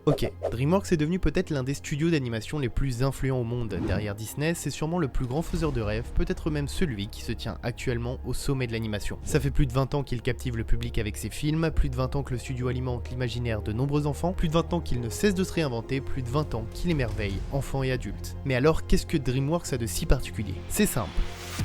Ok, DreamWorks est devenu peut-être l'un des studios d'animation les plus influents au monde. Derrière Disney, c'est sûrement le plus grand faiseur de rêves, peut-être même celui qui se tient actuellement au sommet de l'animation. Ça fait plus de 20 ans qu'il captive le public avec ses films, plus de 20 ans que le studio alimente l'imaginaire de nombreux enfants, plus de 20 ans qu'il ne cesse de se réinventer, plus de 20 ans qu'il émerveille enfants et adultes. Mais alors, qu'est-ce que DreamWorks a de si particulier? C'est simple.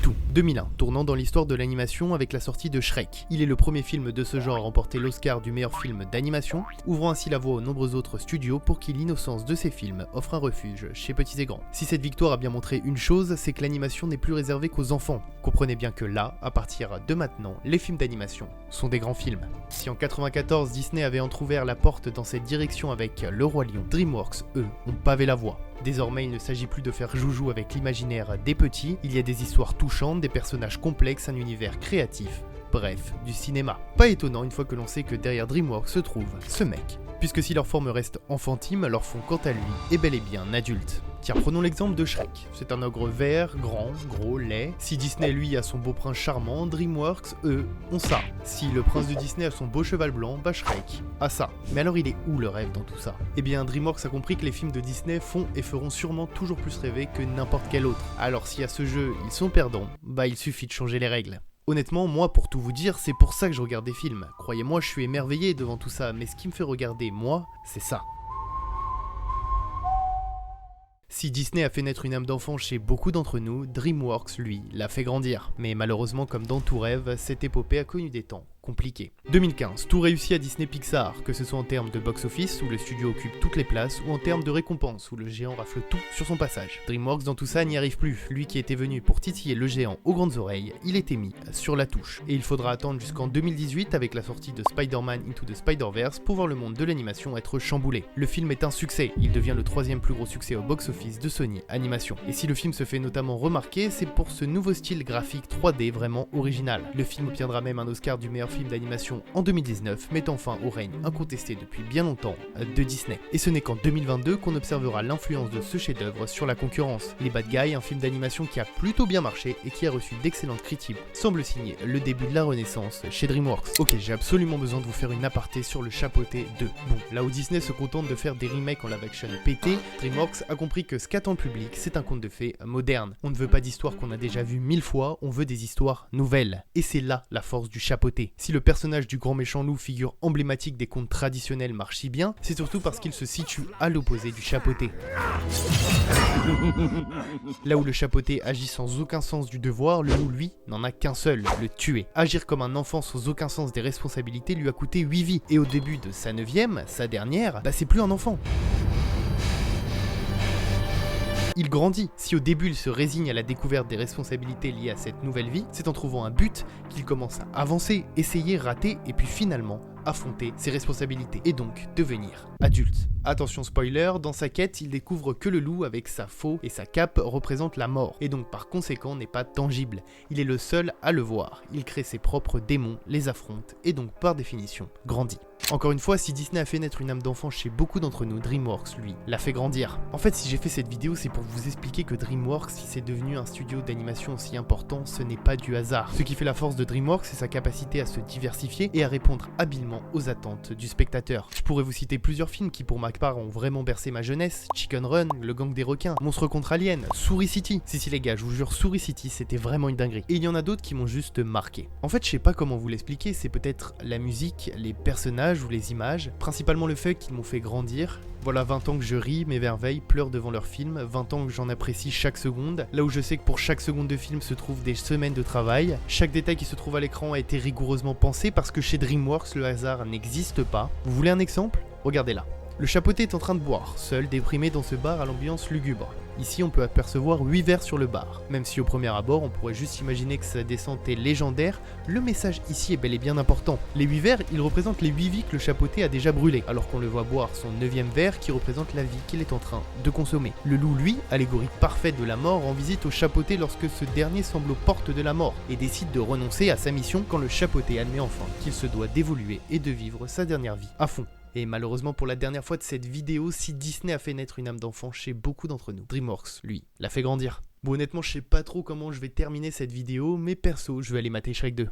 Tout. 2001, tournant dans l'histoire de l'animation avec la sortie de Shrek. Il est le premier film de ce genre à remporter l'Oscar du meilleur film d'animation, ouvrant ainsi la voie aux nombreux autres studios pour qui l'innocence de ces films offre un refuge chez petits et grands. Si cette victoire a bien montré une chose, c'est que l'animation n'est plus réservée qu'aux enfants. Comprenez bien que là, à partir de maintenant, les films d'animation sont des grands films. Si en 94, Disney avait entrouvert la porte dans cette direction avec Le Roi Lion, DreamWorks, eux, ont pavé la voie. Désormais, il ne s'agit plus de faire joujou avec l'imaginaire des petits, il y a des histoires touchantes, des personnages complexes, un univers créatif, bref, du cinéma. Pas étonnant une fois que l'on sait que derrière DreamWorks se trouve ce mec. Puisque si leur forme reste enfantine, leur fond quant à lui est bel et bien adulte. Tiens, prenons l'exemple de Shrek. C'est un ogre vert, grand, gros, laid. Si Disney, lui, a son beau prince charmant, DreamWorks, eux, ont ça. Si le prince de Disney a son beau cheval blanc, bah Shrek a ça. Mais alors il est où le rêve dans tout ça? Eh bien, DreamWorks a compris que les films de Disney font et feront sûrement toujours plus rêver que n'importe quel autre. Alors si à ce jeu, ils sont perdants, bah il suffit de changer les règles. Honnêtement, moi, pour tout vous dire, c'est pour ça que je regarde des films. Croyez-moi, je suis émerveillé devant tout ça, mais ce qui me fait regarder, moi, c'est ça. Si Disney a fait naître une âme d'enfant chez beaucoup d'entre nous, DreamWorks, lui, l'a fait grandir. Mais malheureusement, comme dans tout rêve, cette épopée a connu des temps compliqué. 2015, tout réussit à Disney Pixar, que ce soit en termes de box-office, où le studio occupe toutes les places, ou en termes de récompenses, où le géant rafle tout sur son passage. DreamWorks dans tout ça n'y arrive plus, lui qui était venu pour titiller le géant aux grandes oreilles, il était mis sur la touche. Et il faudra attendre jusqu'en 2018 avec la sortie de Spider-Man Into the Spider-Verse pour voir le monde de l'animation être chamboulé. Le film est un succès, il devient le 3e plus gros succès au box-office de Sony Animation. Et si le film se fait notamment remarquer, c'est pour ce nouveau style graphique 3D vraiment original. Le film obtiendra même un Oscar du meilleur film d'animation en 2019, mettant fin au règne incontesté depuis bien longtemps de Disney. Et ce n'est qu'en 2022 qu'on observera l'influence de ce chef-d'œuvre sur la concurrence. Les Bad Guys, un film d'animation qui a plutôt bien marché et qui a reçu d'excellentes critiques, semble signer le début de la renaissance chez DreamWorks. Ok, j'ai absolument besoin de vous faire une aparté sur le chapeauté 2. Bon, là où Disney se contente de faire des remakes en live-action pété, DreamWorks a compris que ce qu'attend le public, c'est un conte de fées moderne. On ne veut pas d'histoires qu'on a déjà vues 1000 fois, on veut des histoires nouvelles. Et c'est là la force du chapeauté. Si le personnage du grand méchant loup, figure emblématique des contes traditionnels, marche si bien, c'est surtout parce qu'il se situe à l'opposé du chapeauté. Là où le chapeauté agit sans aucun sens du devoir, le loup, lui, n'en a qu'un seul, le tuer. Agir comme un enfant sans aucun sens des responsabilités lui a coûté 8 vies. Et au début de sa 9e, sa dernière, bah c'est plus un enfant. Il grandit. Si au début il se résigne à la découverte des responsabilités liées à cette nouvelle vie, c'est en trouvant un but qu'il commence à avancer, essayer, rater et puis finalement affronter ses responsabilités et donc devenir adulte. Attention spoiler, dans sa quête, il découvre que le loup avec sa faux et sa cape représente la mort et donc par conséquent n'est pas tangible. Il est le seul à le voir. Il crée ses propres démons, les affronte et donc par définition grandit. Encore une fois, si Disney a fait naître une âme d'enfant chez beaucoup d'entre nous, DreamWorks, lui, l'a fait grandir. En fait, si j'ai fait cette vidéo, c'est pour vous expliquer que DreamWorks, si c'est devenu un studio d'animation aussi important, ce n'est pas du hasard. Ce qui fait la force de DreamWorks, c'est sa capacité à se diversifier et à répondre habilement aux attentes du spectateur. Je pourrais vous citer plusieurs films qui pour ma part ont vraiment bercé ma jeunesse: Chicken Run, Le Gang des requins, Monstres contre aliens, Souris City. Si les gars, je vous jure, Souris City c'était vraiment une dinguerie. Et il y en a d'autres qui m'ont juste marqué. En fait, je sais pas comment vous l'expliquer, c'est peut-être la musique, les personnages ou les images, principalement le fait qu'ils m'ont fait grandir. Voilà 20 ans que je ris, m'émerveille, pleure devant leurs films, 20 ans que j'en apprécie chaque seconde, là où je sais que pour chaque seconde de film se trouvent des semaines de travail. Chaque détail qui se trouve à l'écran a été rigoureusement pensé parce que chez DreamWorks, le hasard n'existe pas. Vous voulez un exemple? Regardez là. Le chapeauté est en train de boire, seul, déprimé dans ce bar à l'ambiance lugubre. Ici, on peut apercevoir 8 verres sur le bar. Même si au premier abord, on pourrait juste imaginer que sa descente est légendaire, le message ici est bel et bien important. Les 8 verres, ils représentent les 8 vies que le chapeauté a déjà brûlées, alors qu'on le voit boire son 9e verre qui représente la vie qu'il est en train de consommer. Le loup, lui, allégorie parfaite de la mort, rend visite au chapeauté lorsque ce dernier semble aux portes de la mort et décide de renoncer à sa mission quand le chapeauté admet enfin qu'il se doit d'évoluer et de vivre sa dernière vie à fond. Et malheureusement pour la dernière fois de cette vidéo, si Disney a fait naître une âme d'enfant chez beaucoup d'entre nous, DreamWorks, lui, l'a fait grandir. Bon honnêtement je sais pas trop comment je vais terminer cette vidéo, mais perso je vais aller mater Shrek 2.